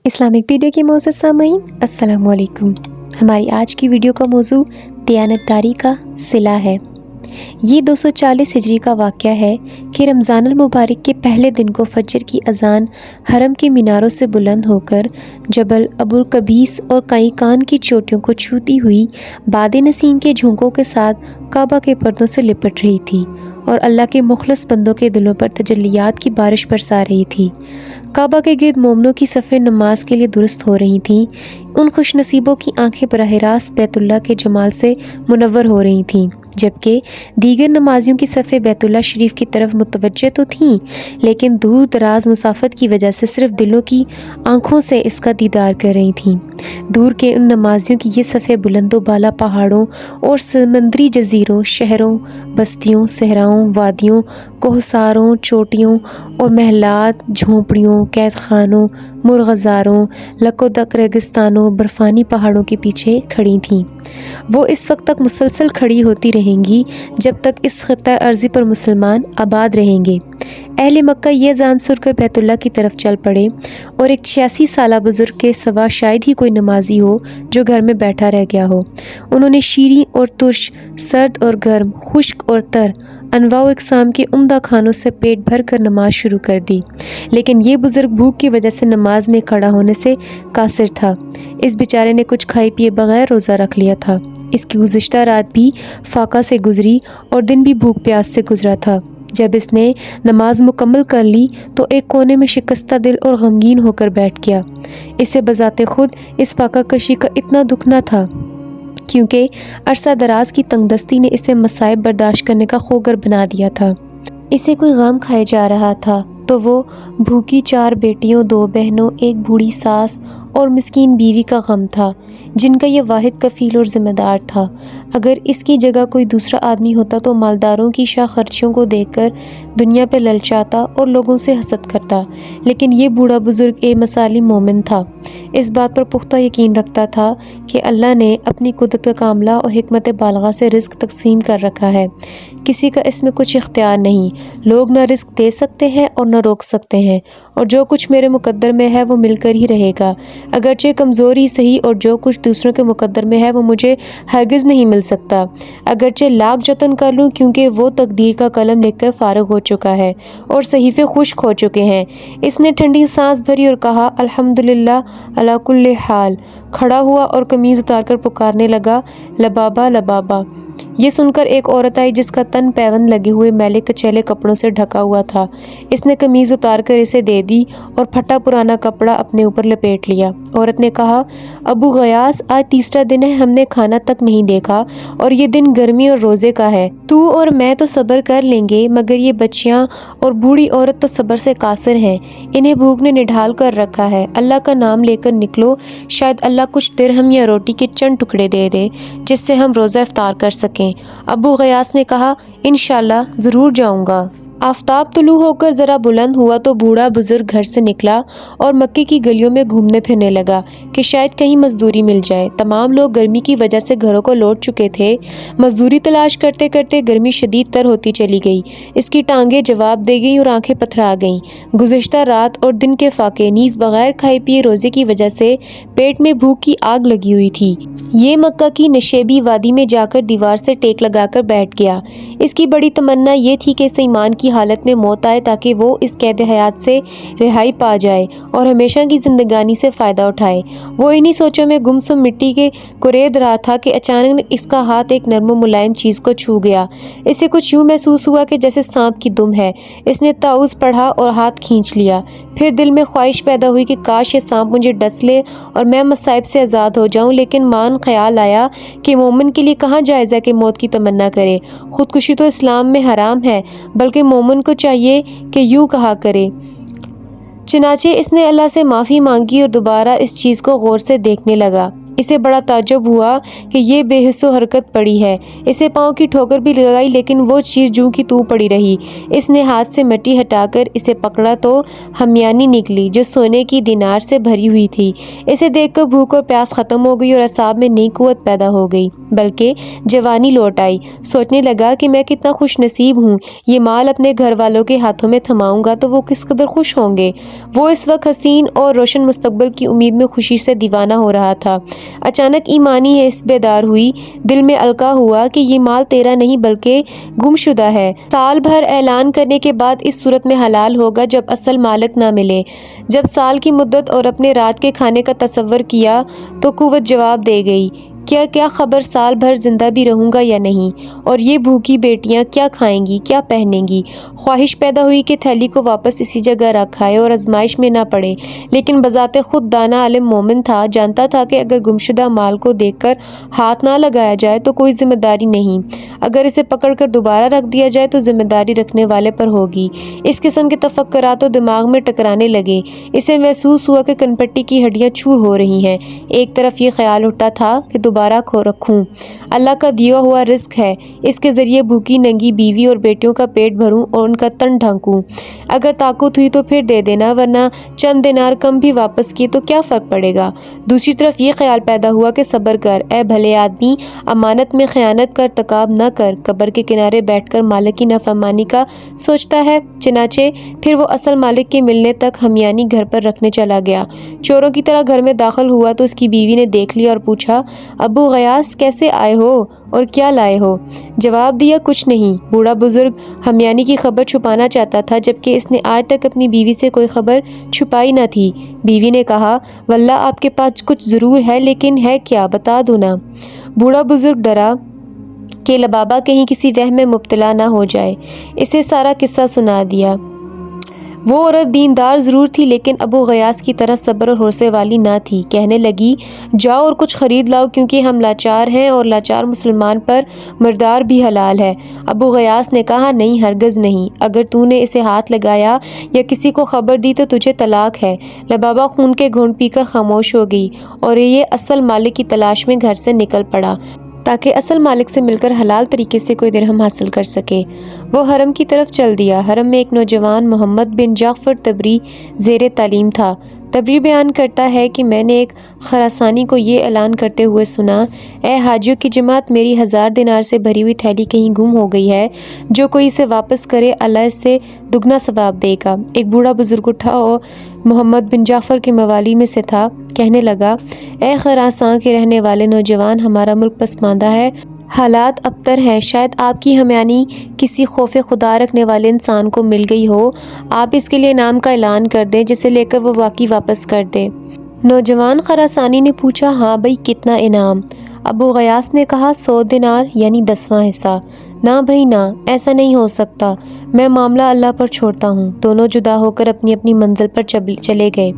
Islamic video کے معزز سامعین السلام علیکم۔ ہماری آج کی ویڈیو کا موضوع دیانتداری کا صلہ ہے۔ یہ 240 ہجری کا واقعہ ہے کہ رمضان المبارک کے پہلے دن کو فجر کی اذان حرم کے میناروں سے بلند ہو کر جبل ابوالقبیس اور قائقان کی چوٹیوں کو چھوتی ہوئی باد نسیم کے جھونکوں کے ساتھ کعبہ کے پردوں سے لپٹ رہی تھی اور اللہ کے مخلص بندوں کے دلوں پر تجلیات کی بارش برسا رہی تھی۔ کعبہ کے گرد مومنوں کی صفیں نماز کے لیے درست ہو رہی تھیں۔ ان خوش نصیبوں کی آنکھیں براہ راست بیت اللہ کے جمال سے منور ہو رہی تھیں، جبکہ دیگر نمازیوں کی صفیں بیت اللہ شریف کی طرف متوجہ تو تھیں، لیکن دور دراز مسافت کی وجہ سے صرف دلوں کی آنکھوں سے اس کا دیدار کر رہی تھیں۔ دور کے ان نمازیوں کی یہ صفیں بلند و بالا پہاڑوں اور سمندری جزیروں، شہروں، بستیوں، صحراؤں، وادیوں، کوہساروں، چوٹیوں اور محلات، جھونپڑیوں، قید خانوں، مرغزاروں، لکودک ریگستانوں، برفانی پہاڑوں کے پیچھے کھڑی تھیں۔ وہ اس وقت تک مسلسل کھڑی ہوتی رہیں گی جب تک اس خطہ ارضی پر مسلمان آباد رہیں گے۔ اہل مکہ یہ اذان سن کر بیت اللہ کی طرف چل پڑے اور ایک 86 سالہ بزرگ کے سوا شاید ہی کوئی نمازی ہو جو گھر میں بیٹھا رہ گیا ہو۔ انہوں نے شیریں اور ترش، سرد اور گرم، خشک اور تر، انواع و اقسام کے عمدہ کھانوں سے پیٹ بھر کر نماز شروع کر دی، لیکن یہ بزرگ بھوک کی وجہ سے نماز میں کھڑا ہونے سے قاصر تھا۔ اس بیچارے نے کچھ کھائے پیے بغیر روزہ رکھ لیا تھا۔ اس کی گزشتہ رات بھی فاقہ سے گزری اور دن بھی بھوک پیاس سے گزرا تھا۔ جب اس نے نماز مکمل کر لی تو ایک کونے میں شکستہ دل اور غمگین ہو کر بیٹھ گیا۔ اسے بذات خود اس فاقہ کشی کا اتنا دکھ نہ تھا، کیونکہ عرصہ دراز کی تنگ دستی نے اسے مصائب برداشت کرنے کا خوگر بنا دیا تھا۔ اسے کوئی غم کھائے جا رہا تھا تو وہ بھوکی 4 بیٹیوں، 2 بہنوں، ایک بوڑھی ساس اور مسکین بیوی کا غم تھا، جن کا یہ واحد کفیل اور ذمہ دار تھا۔ اگر اس کی جگہ کوئی دوسرا آدمی ہوتا تو مالداروں کی شاہ خرچیوں کو دیکھ کر دنیا پہ للچاتا اور لوگوں سے حسد کرتا، لیکن یہ بوڑھا بزرگ مثالی مومن تھا۔ اس بات پر پختہ یقین رکھتا تھا کہ اللہ نے اپنی قدرت کاملہ اور حکمت بالغہ سے رزق تقسیم کر رکھا ہے، کسی کا اس میں کچھ اختیار نہیں۔ لوگ نہ رزق دے سکتے ہیں اور نہ روک سکتے ہیں، اور جو کچھ میرے مقدر میں ہے وہ مل کر ہی رہے گا، اگرچہ کمزور ہی صحیح، اور جو کچھ دوسروں کے مقدر میں ہے وہ مجھے ہرگز نہیں مل سکتا، اگرچہ لاکھ جتن کر لوں، کیونکہ وہ تقدیر کا قلم لکھ کر فارغ ہو چکا ہے اور صحیفے خشک ہو چکے ہیں۔ اس نے ٹھنڈی سانس بھری اور کہا، الحمدللہ علی کل حال۔ کھڑا ہوا اور قمیض اتار کر پکارنے لگا، لبابہ لبابہ۔ یہ سن کر ایک عورت آئی جس کا تن پیوند لگے ہوئے میلے کچیلے کپڑوں سے ڈھکا ہوا تھا۔ اس نے قمیض اتار کر اسے دے دی اور پھٹا پرانا کپڑا اپنے اوپر لپیٹ لیا۔ عورت نے کہا، ابو غیاث، آج تیسرا دن ہے، ہم نے کھانا تک نہیں دیکھا اور یہ دن گرمی اور روزے کا ہے۔ تو اور میں تو صبر کر لیں گے، مگر یہ بچیاں اور بوڑھی عورت تو صبر سے قاصر ہیں، انہیں بھوک نے نڈھال کر رکھا ہے۔ اللہ کا نام لے کر نکلو، شاید اللہ کچھ درہم یا روٹی کے چند ٹکڑے دے دے جس سے ہم روزہ افطار کر سکیں۔ ابو غیاث نے کہا، انشاءاللہ ضرور جاؤں گا۔ آفتاب طلوع ہو کر ذرا بلند ہوا تو بوڑھا بزرگ گھر سے نکلا اور مکے کی گلیوں میں گھومنے پھرنے لگا کہ شاید کہیں مزدوری مل جائے۔ تمام لوگ گرمی کی وجہ سے گھروں کو لوٹ چکے تھے۔ مزدوری تلاش کرتے کرتے گرمی شدید تر ہوتی چلی گئی، اس کی ٹانگیں جواب دے گئیں اور آنکھیں پتھرا گئیں۔ گزشتہ رات اور دن کے فاقے نیز بغیر کھائے پیے روزے کی وجہ سے پیٹ میں بھوک کی آگ لگی ہوئی تھی۔ یہ مکہ کی نشیبی وادی میں جا کر دیوار سے ٹیک لگا کر بیٹھ گیا۔ اس کی بڑی تمنا یہ تھی کہ اسے ایمان کی حالت میں موت آئے تاکہ وہ اس قید حیات سے رہائی پا جائے اور ہمیشہ کی زندگانی سے فائدہ اٹھائے۔ وہ انہی سوچوں میں گمسم مٹی کے کورید رہا تھا کہ اچانک اس کا ہاتھ ایک نرم و ملائم چیز کو چھو گیا۔ اسے کچھ یوں محسوس ہوا کہ جیسے سانپ کی دم ہے۔ اس نے تعوذ پڑھا اور ہاتھ کھینچ لیا۔ پھر دل میں خواہش پیدا ہوئی کہ کاش یہ سانپ مجھے ڈس لے اور میں مصائب سے آزاد ہو جاؤں، لیکن مان خیال آیا کہ مومن کے لیے کہاں جائز ہے کہ موت کی تمنا کرے۔ خودکشی تو اسلام میں حرام ہے، بلکہ مومن کو چاہیے کہ یوں کہا کرے۔ چنانچہ اس نے اللہ سے معافی مانگی اور دوبارہ اس چیز کو غور سے دیکھنے لگا۔ اسے بڑا تعجب ہوا کہ یہ بے حس و حرکت پڑی ہے۔ اسے پاؤں کی ٹھوکر بھی لگائی لیکن وہ چیز جوں کی توں پڑی رہی۔ اس نے ہاتھ سے مٹی ہٹا کر اسے پکڑا تو ہمیانی نکلی جو سونے کی دینار سے بھری ہوئی تھی۔ اسے دیکھ کر بھوک اور پیاس ختم ہو گئی اور اعصاب میں نئی قوت پیدا ہو گئی، بلکہ جوانی لوٹ آئی۔ سوچنے لگا کہ میں کتنا خوش نصیب ہوں، یہ مال اپنے گھر والوں کے ہاتھوں میں تھماؤں گا تو وہ کس قدر خوش ہوں گے۔ وہ اس وقت حسین اور روشن مستقبل کی امید میں خوشی سے دیوانہ ہو رہا تھا۔ اچانک ایمانی حس بیدار ہوئی، دل میں القاع ہوا کہ یہ مال تیرا نہیں بلکہ گم شدہ ہے۔ سال بھر اعلان کرنے کے بعد اس صورت میں حلال ہوگا جب اصل مالک نہ ملے۔ جب سال کی مدت اور اپنے رات کے کھانے کا تصور کیا تو قوت جواب دے گئی، کیا خبر سال بھر زندہ بھی رہوں گا یا نہیں، اور یہ بھوکی بیٹیاں کیا کھائیں گی، کیا پہنیں گی۔ خواہش پیدا ہوئی کہ تھیلی کو واپس اسی جگہ رکھ آئے اور آزمائش میں نہ پڑے، لیکن بذات خود دانا عالم مومن تھا، جانتا تھا کہ اگر گمشدہ مال کو دیکھ کر ہاتھ نہ لگایا جائے تو کوئی ذمہ داری نہیں، اگر اسے پکڑ کر دوبارہ رکھ دیا جائے تو ذمہ داری رکھنے والے پر ہوگی۔ اس قسم کے تفکرات و دماغ میں ٹکرانے لگے۔ اسے محسوس ہوا کہ کنپٹی کی ہڈیاں چور ہو رہی ہیں۔ ایک طرف یہ خیال اٹھتا تھا کہ دوبارہ رکھوں، اللہ کا دیا ہوا رزق ہے، اس کے ذریعے بھوکی ننگی بیوی اور بیٹیوں کا پیٹ بھروں اور ان کا تن ڈھانکوں۔ اگر طاقت ہوئی تو پھر دے دینا، ورنہ چند دینار کم بھی واپس کیے تو کیا فرق پڑے گا۔ دوسری طرف یہ خیال پیدا ہوا کہ صبر کر اے بھلے آدمی، امانت میں خیانت کا ارتکاب نہ کر۔ قبر کے کنارے بیٹھ کر مالک کی نافرمانی کا سوچتا ہے۔ چنانچہ پھر وہ اصل مالک کے ملنے تک ہمیانی گھر پر رکھنے چلا گیا۔ چوروں کی طرح گھر میں داخل ہوا تو اس کی بیوی نے دیکھ لیا اور پوچھا، ابو غیاث کیسے آئے ہو اور کیا لائے ہو؟ جواب دیا، کچھ نہیں۔ بوڑھا بزرگ ہمیانی کی خبر چھپانا چاہتا تھا جبکہ اس نے آج تک اپنی بیوی سے کوئی خبر چھپائی نہ تھی۔ بیوی نے کہا، واللہ آپ کے پاس کچھ ضرور ہے، لیکن ہے کیا بتا دو نا۔ بوڑھا بزرگ ڈرا کہ لبابہ کہیں کسی وہم میں مبتلا نہ ہو جائے، اسے سارا قصہ سنا دیا۔ وہ عورت دیندار ضرور تھی لیکن ابو غیاث کی طرح صبر اور حوصلے والی نہ تھی۔ کہنے لگی، جاؤ اور کچھ خرید لاؤ کیونکہ ہم لاچار ہیں اور لاچار مسلمان پر مردار بھی حلال ہے۔ ابو غیاث نے کہا، نہیں، ہرگز نہیں، اگر تو نے اسے ہاتھ لگایا یا کسی کو خبر دی تو تجھے طلاق ہے۔ لبابہ خون کے گھونٹ پی کر خاموش ہو گئی اور یہ اصل مالک کی تلاش میں گھر سے نکل پڑا تاکہ اصل مالک سے مل کر حلال طریقے سے کوئی درہم حاصل کر سکے۔ وہ حرم کی طرف چل دیا۔ حرم میں ایک نوجوان محمد بن جعفر تبری زیر تعلیم تھا۔ تبری بیان کرتا ہے کہ میں نے ایک خراسانی کو یہ اعلان کرتے ہوئے سنا، اے حاجیوں کی جماعت، میری 1000 دینار سے بھری ہوئی تھیلی کہیں گم ہو گئی ہے، جو کوئی اسے واپس کرے اللہ اس سے دگنا ثواب دے گا۔ ایک بوڑھا بزرگ اٹھا اور محمد بن جعفر کے موالی میں سے تھا، کہنے لگا، اے خراسان کے رہنے والے نوجوان، ہمارا ملک پسماندہ ہے، حالات ابتر ہیں، شاید آپ کی ہمیانی کسی خوف خدا رکھنے والے انسان کو مل گئی ہو، آپ اس کے لیے انعام کا اعلان کر دیں جسے لے کر وہ واقعی واپس کر دے۔ نوجوان خراسانی نے پوچھا، ہاں بھئی، کتنا انعام؟ ابو غیاث نے کہا، 100 دینار یعنی 10واں حصہ۔ نہ بھئی نہ، ایسا نہیں ہو سکتا، میں معاملہ اللہ پر چھوڑتا ہوں۔ دونوں جدا ہو کر اپنی اپنی منزل پر چلے گئے۔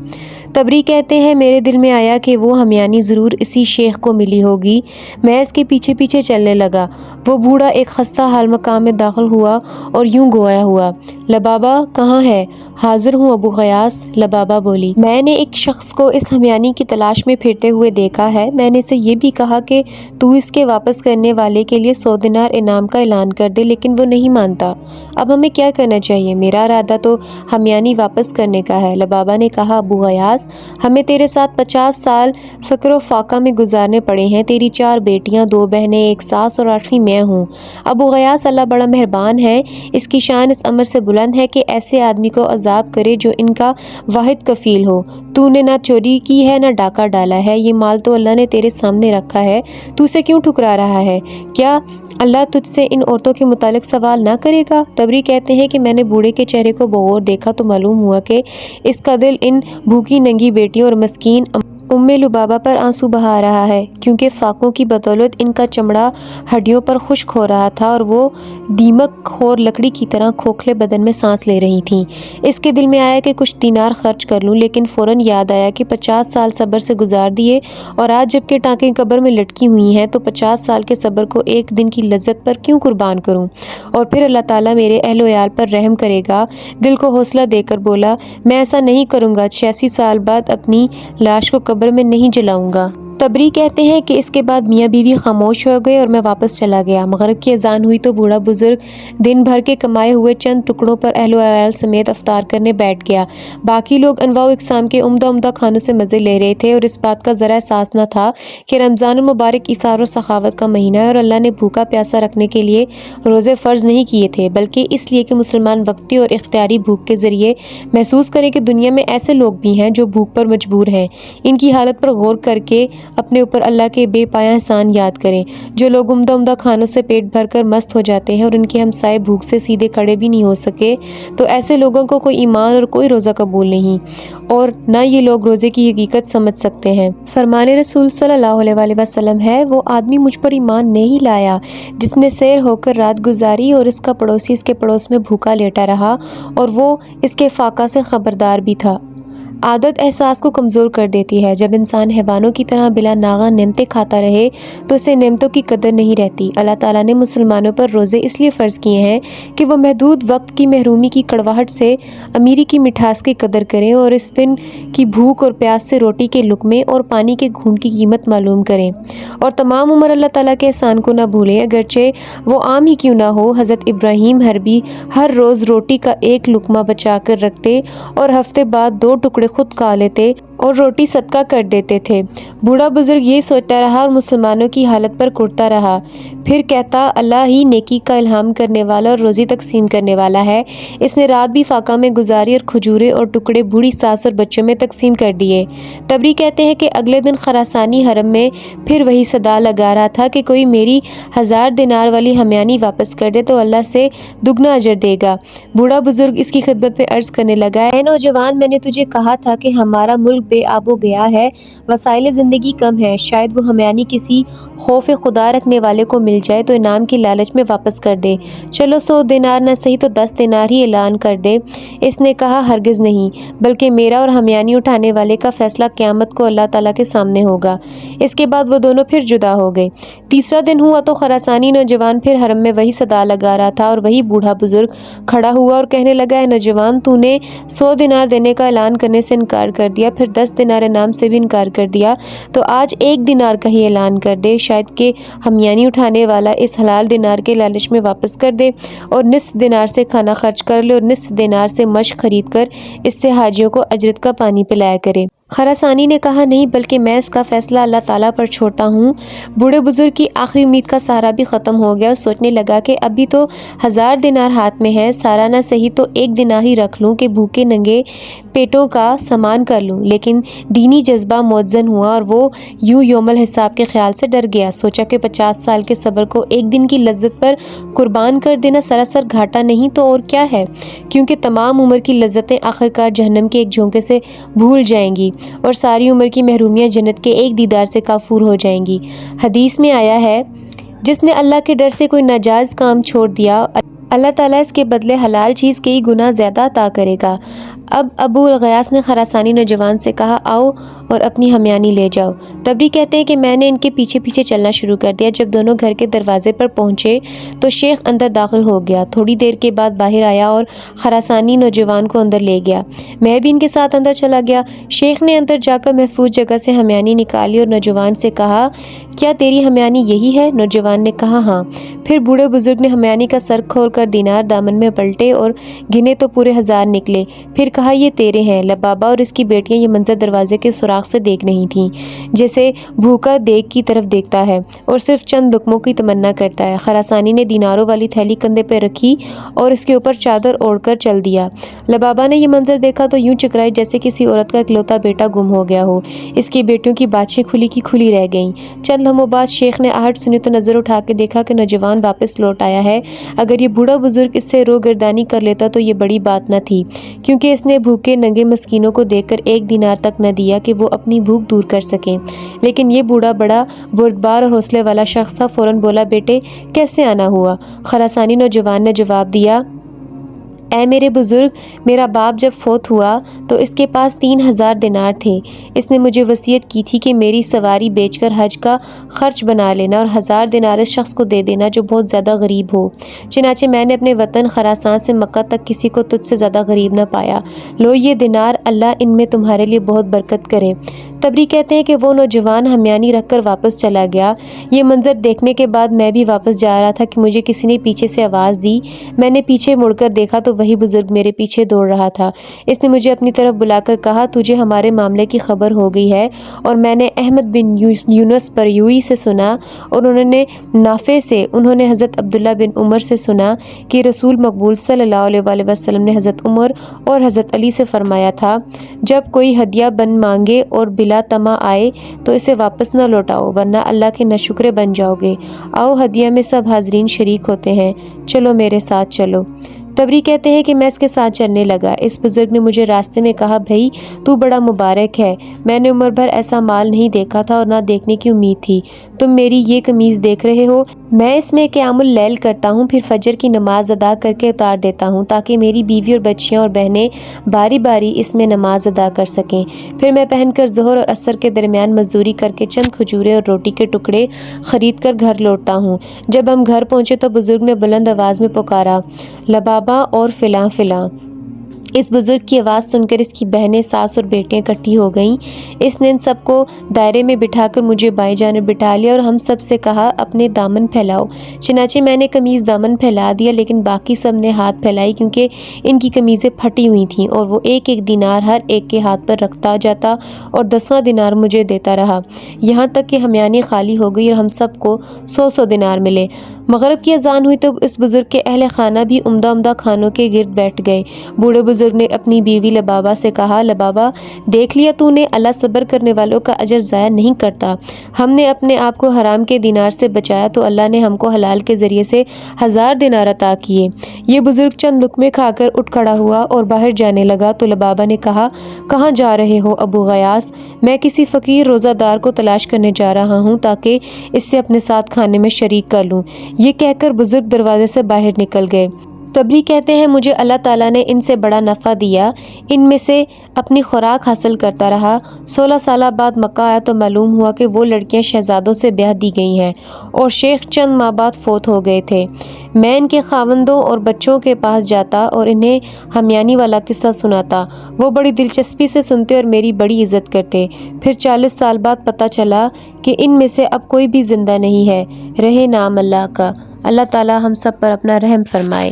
تبری کہتے ہیں، میرے دل میں آیا کہ وہ ہمیانی ضرور اسی شیخ کو ملی ہوگی، میں اس کے پیچھے پیچھے چلنے لگا۔ وہ بوڑھا ایک خستہ حال مقام میں داخل ہوا اور یوں گویا ہوا، لبابہ کہاں ہے؟ حاضر ہوں ابو غیاث، لبابہ بولی، میں نے ایک شخص کو اس ہمیانی کی تلاش میں پھرتے ہوئے دیکھا ہے، میں نے اسے یہ بھی کہا کہ تو اس کے واپس کرنے والے کے لیے 100 دینار انعام کا اعلان کر دے، لیکن وہ نہیں مانتا۔ اب ہمیں کیا کرنا چاہیے؟ میرا ارادہ تو ہمیانی واپس کرنے کا ہے۔ لبابہ نے کہا، ابو غیاث، ہمیں تیرے ساتھ 50 سال فقر و فاقہ میں گزارنے پڑے ہیں، تیری 4 بیٹیاں، 2 بہنیں، ایک ساس اور 8ویں میں ہوں۔ ابو غیاث، اللہ بڑا مہربان ہے، اس کی شان اس امر سے بلند ہے کہ ایسے آدمی کو عذاب کرے جو ان کا واحد کفیل ہو۔ تو نے نہ چوری کی ہے نہ ڈاکہ ڈالا ہے، یہ مال تو اللہ نے تیرے سامنے رکھا ہے، تو اسے کیوں ٹھکرا رہا ہے؟ کیا اللہ تجھ سے ان عورتوں کے متعلق سوال نہ کرے گا؟ تبری کہتے ہیں کہ میں نے بوڑھے کے چہرے کو بغور دیکھا تو معلوم ہوا کہ اس کا دل ان بھوکی ننگی بیٹیوں اور مسکین ام لبابہ پر آنسو بہا رہا ہے، کیونکہ فاقوں کی بدولت ان کا چمڑا ہڈیوں پر خشک ہو رہا تھا اور وہ دیمک خور لکڑی کی طرح کھوکھلے بدن میں سانس لے رہی تھیں۔ اس کے دل میں آیا کہ کچھ دینار خرچ کر لوں، لیکن فوراً یاد آیا کہ 50 سال صبر سے گزار دیے اور آج جب کہ ٹانکیں قبر میں لٹکی ہوئی ہیں تو 50 سال کے صبر کو ایک دن کی لذت پر کیوں قربان کروں؟ اور پھر اللہ تعالیٰ میرے اہل و عیال پر رحم کرے گا۔ دل کو حوصلہ دے کر بولا، میں ایسا نہیں کروں گا، 86 سال بعد اپنی لاش کو قبر میں نہیں جلاؤں گا۔ تبری کہتے ہیں کہ اس کے بعد میاں بیوی خاموش ہو گئے اور میں واپس چلا گیا۔ مغرب کی اذان ہوئی تو بوڑھا بزرگ دن بھر کے کمائے ہوئے چند ٹکڑوں پر اہل و عیال سمیت افطار کرنے بیٹھ گیا۔ باقی لوگ انواع و اقسام کے عمدہ کھانوں سے مزے لے رہے تھے اور اس بات کا ذرا احساس نہ تھا کہ رمضان المبارک ایثار و سخاوت کا مہینہ ہے اور اللہ نے بھوکا پیاسا رکھنے کے لیے روزے فرض نہیں کیے تھے، بلکہ اس لیے کہ مسلمان وقتی اور اختیاری بھوک کے ذریعے محسوس کریں کہ دنیا میں ایسے لوگ بھی ہیں جو بھوک پر مجبور ہیں۔ ان کی حالت پر غور کر کے اپنے اوپر اللہ کے بے پایہ احسان یاد کریں۔ جو لوگ عمدہ کھانوں سے پیٹ بھر کر مست ہو جاتے ہیں اور ان کے ہمسائے بھوک سے سیدھے کھڑے بھی نہیں ہو سکے، تو ایسے لوگوں کو کوئی ایمان اور کوئی روزہ قبول نہیں، اور نہ یہ لوگ روزے کی حقیقت سمجھ سکتے ہیں۔ فرمان رسول صلی اللہ علیہ وآلہ وسلم ہے، وہ آدمی مجھ پر ایمان نہیں لایا جس نے سیر ہو کر رات گزاری اور اس کا پڑوسی اس کے پڑوس میں بھوکا لیٹا رہا اور وہ اس کے فاقہ سے خبردار بھی تھا۔ عادت احساس کو کمزور کر دیتی ہے۔ جب انسان حیوانوں کی طرح بلا ناغہ نعمتیں کھاتا رہے تو اسے نعمتوں کی قدر نہیں رہتی۔ اللہ تعالیٰ نے مسلمانوں پر روزے اس لیے فرض کیے ہیں کہ وہ محدود وقت کی محرومی کی کڑواہٹ سے امیری کی مٹھاس کی قدر کریں اور اس دن کی بھوک اور پیاس سے روٹی کے لقمے اور پانی کے گھونٹ کی قیمت معلوم کریں، اور تمام عمر اللہ تعالیٰ کے احسان کو نہ بھولیں، اگرچہ وہ عام ہی کیوں نہ ہو۔ حضرت ابراہیم حربی ہر روز روٹی کا ایک لقمہ بچا کر رکھتے اور ہفتے بعد 2 ٹکڑے خود کھا لیتے اور روٹی صدقہ کر دیتے تھے۔ بوڑھا بزرگ یہی سوچتا رہا اور مسلمانوں کی حالت پر کرتا رہا، پھر کہتا، اللہ ہی نیکی کا الہام کرنے والا اور روزی تقسیم کرنے والا ہے۔ اس نے رات بھی فاقہ میں گزاری اور کھجورے اور ٹکڑے بوڑھی ساس اور بچوں میں تقسیم کر دیے۔ تبری کہتے ہیں کہ اگلے دن خراسانی حرم میں پھر وہی صدا لگا رہا تھا کہ کوئی میری 1000 دینار والی ہمیانی واپس کر دے تو اللہ سے دگنا اجر دے گا۔ بوڑھا بزرگ اس کی خدمت میں عرض کرنے لگا، اے نوجوان، میں نے تجھے کہا تھا کہ ہمارا ملک بے آب و گیا ہے، وسائل زندگی کم ہے، شاید وہ ہمیانی کسی خوف خدا رکھنے والے کو مل جائے تو انعام کی لالچ میں واپس کر دے، چلو 100 دینار نہ صحیح تو 10 دینار ہی اعلان کر دے۔ اس نے کہا، ہرگز نہیں، بلکہ میرا اور ہمیانی اٹھانے والے کا فیصلہ قیامت کو اللہ تعالیٰ کے سامنے ہوگا۔ اس کے بعد وہ دونوں پھر جدا ہو گئے۔ تیسرا دن ہوا تو خراسانی نوجوان پھر حرم میں وہی صدا لگا رہا تھا اور وہی بوڑھا بزرگ کھڑا ہوا اور کہنے لگا، اے نوجوان، تو نے 100 دینار دینے کا اعلان کرنے سے انکار کر دیا، پھر 10 دینار انعام سے بھی انکار کر دیا، تو آج 1 دینار کا ہی اعلان کر دے، شاید کہ ہمیانی اٹھانے والا اس حلال دینار کے لالچ میں واپس کر دے اور نصف دینار سے کھانا خرچ کر لے اور نصف دینار سے مشق خرید کر اس سے حاجیوں کو اجرت کا پانی پلایا کرے۔ خراسانی نے کہا، نہیں، بلکہ میں اس کا فیصلہ اللہ تعالیٰ پر چھوڑتا ہوں۔ بوڑھے بزرگ کی آخری امید کا سہارا بھی ختم ہو گیا اور سوچنے لگا کہ ابھی تو 1000 دینار ہاتھ میں ہے، سارا نہ صحیح تو 1 دینار ہی رکھ لوں کہ بھوکے ننگے پیٹوں کا سامان کر لوں۔ لیکن دینی جذبہ متزن ہوا اور وہ یوں یوم الحساب کے خیال سے ڈر گیا۔ سوچا کہ 50 سال کے صبر کو 1 دن کی لذت پر قربان کر دینا سراسر گھاٹا نہیں تو اور کیا ہے، کیونکہ تمام عمر کی لذتیں آخرکار جہنم کے ایک جھونکے سے بھول جائیں گی اور ساری عمر کی محرومیاں جنت کے ایک دیدار سے کافور ہو جائیں گی۔ حدیث میں آیا ہے، جس نے اللہ کے ڈر سے کوئی ناجائز کام چھوڑ دیا، اللہ تعالیٰ اس کے بدلے حلال چیز کئی گنا زیادہ عطا کرے گا۔ اب ابو الغیاث نے خراسانی نوجوان سے کہا، آؤ اور اپنی ہمیانی لے جاؤ۔ تبری کہتے ہیں کہ میں نے ان کے پیچھے پیچھے چلنا شروع کر دیا۔ جب دونوں گھر کے دروازے پر پہنچے تو شیخ اندر داخل ہو گیا، تھوڑی دیر کے بعد باہر آیا اور خراسانی نوجوان کو اندر لے گیا۔ میں بھی ان کے ساتھ اندر چلا گیا۔ شیخ نے اندر جا کر محفوظ جگہ سے ہمیانی نکالی اور نوجوان سے کہا، کیا تیری ہمیانی یہی ہے؟ نوجوان نے کہا، ہاں۔ پھر بوڑھے بزرگ نے ہمیانی کا سر کھول کر دینار دامن میں پلٹے اور گنے تو پورے 1000 نکلے۔ پھر کہا، یہ تیرے ہیں۔ لبابہ اور اس کی بیٹیاں یہ منظر دروازے کے سوراخ سے دیکھ رہی تھیں، جیسے بھوکا دیگ کی طرف دیکھتا ہے اور صرف چند لقموں کی تمنا کرتا ہے۔ خراسانی نے دیناروں والی تھیلی کندھے پہ رکھی اور اس کے اوپر چادر اوڑھ کر چل دیا۔ لبابہ نے یہ منظر دیکھا تو یوں چکرائی جیسے کسی عورت کا اکلوتا بیٹا گم ہو گیا ہو۔ اس کی بیٹیوں کی باتیں کھلی کی کھلی رہ گئیں۔ چند لمحوں بعد شیخ نے آہٹ سنی تو نظر اٹھا کے دیکھا کہ نوجوان واپس لوٹ آیا ہے۔ اگر یہ بوڑھا بزرگ اس سے روگردانی کر لیتا تو یہ بڑی بات نہ تھی، کیونکہ اس نے بھوکے ننگے مسکینوں کو دیکھ کر 1 دینار تک نہ دیا کہ وہ اپنی بھوک دور کر سکیں۔ لیکن یہ بوڑھا بڑا بردبار اور حوصلے والا شخص تھا، فوراً بولا، بیٹے کیسے آنا ہوا؟ خراسانی نوجوان نے جواب دیا، اے میرے بزرگ، میرا باپ جب فوت ہوا تو اس کے پاس 3000 دینار تھے۔ اس نے مجھے وصیت کی تھی کہ میری سواری بیچ کر حج کا خرچ بنا لینا اور 1000 دینار اس شخص کو دے دینا جو بہت زیادہ غریب ہو۔ چنانچہ میں نے اپنے وطن خراسان سے مکہ تک کسی کو تجھ سے زیادہ غریب نہ پایا۔ لو یہ دینار، اللہ ان میں تمہارے لیے بہت برکت کرے۔ تبری کہتے ہیں کہ وہ نوجوان ہمیانی رکھ کر واپس چلا گیا۔ یہ منظر دیکھنے کے بعد میں بھی واپس جا رہا تھا کہ مجھے کسی نے پیچھے سے آواز دی۔ میں نے پیچھے مڑ کر دیکھا تو وہی بزرگ میرے پیچھے دوڑ رہا تھا۔ اس نے مجھے اپنی طرف بلا کر کہا، تجھے ہمارے معاملے کی خبر ہو گئی ہے؟ اور میں نے احمد بن یونس بریوئی سے سنا اور نافع سے، انہوں نے حضرت عبداللہ بن عمر سے سنا کہ رسول مقبول صلی اللہ علیہ وآلہ وسلم نے حضرت عمر اور حضرت علی سے فرمایا تھا، جب کوئی ہدیہ بن مانگے اور بلا طمع آئے تو اسے واپس نہ لوٹاؤ ورنہ اللہ کے ناشکرے بن جاؤ گے۔ آؤ ہدیہ میں سب حاضرین شریک ہوتے ہیں، چلو میرے ساتھ چلو۔ تبری کہتے ہیں کہ میں اس کے ساتھ چلنے لگا۔ اس بزرگ نے مجھے راستے میں کہا، بھائی تو بڑا مبارک ہے، میں نے عمر بھر ایسا مال نہیں دیکھا تھا اور نہ دیکھنے کی امید تھی۔ تم میری یہ قمیض دیکھ رہے ہو، میں اس میں قیام اللیل کرتا ہوں، پھر فجر کی نماز ادا کر کے اتار دیتا ہوں تاکہ میری بیوی اور بچیاں اور بہنیں باری باری اس میں نماز ادا کر سکیں۔ پھر میں پہن کر ظہر اور عصر کے درمیان مزدوری کر کے چند کھجورے اور روٹی کے ٹکڑے خرید کر گھر لوٹتا ہوں۔ جب ہم گھر پہنچے تو بزرگ نے بلند آواز میں پکارا، لبابہ اور فلاں فلاں۔ اس بزرگ کی آواز سن کر اس کی بہنیں، ساس اور بیٹیاں اکٹھی ہو گئیں۔ اس نے ان سب کو دائرے میں بٹھا کر مجھے بائیں جانب بٹھا لیا اور ہم سب سے کہا، اپنے دامن پھیلاؤ۔ چنانچہ میں نے قمیض دامن پھیلا دیا، لیکن باقی سب نے ہاتھ پھیلائی کیونکہ ان کی قمیضیں پھٹی ہوئی تھیں، اور وہ ایک ایک دینار ہر ایک کے ہاتھ پر رکھتا جاتا اور 10واں دینار مجھے دیتا رہا، یہاں تک کہ ہمیانی خالی ہو گئی اور ہم سب کو 100 دینار ملے۔ مغرب کی اذان ہوئی تو اس بزرگ کے اہل خانہ بھی عمدہ کھانوں کے گرد بیٹھ گئے۔ بوڑھے بزرگ نے اپنی بیوی لبابہ سے کہا، لبابہ دیکھ لیا تو نے، اللہ صبر کرنے والوں کا اجر ضائع نہیں کرتا۔ ہم نے اپنے آپ کو حرام کے دینار سے بچایا تو اللہ نے ہم کو حلال کے ذریعے سے 1000 دینار عطا کیے۔ یہ بزرگ چند لقمے کھا کر اٹھ کھڑا ہوا اور باہر جانے لگا تو لبابہ نے کہا، کہاں جا رہے ہو ابو غیاث؟ میں کسی فقیر روزہ دار کو تلاش کرنے جا رہا ہوں تاکہ اس سے اپنے ساتھ کھانے میں شریک کر لوں۔ یہ کہہ کر بزرگ دروازے سے باہر نکل گئے۔ تبری کہتے ہیں، مجھے اللہ تعالیٰ نے ان سے بڑا نفع دیا، ان میں سے اپنی خوراک حاصل کرتا رہا۔ 16 سالہ بعد مکہ آیا تو معلوم ہوا کہ وہ لڑکیاں شہزادوں سے بیاہ دی گئی ہیں اور شیخ چند ماہ بعد فوت ہو گئے تھے۔ میں ان کے خاوندوں اور بچوں کے پاس جاتا اور انہیں ہمیانی والا قصہ سناتا، وہ بڑی دلچسپی سے سنتے اور میری بڑی عزت کرتے۔ پھر 40 سال بعد پتہ چلا کہ ان میں سے اب کوئی بھی زندہ نہیں ہے، رہے نام اللہ کا۔ اللہ تعالیٰ ہم سب پر اپنا رحم فرمائے۔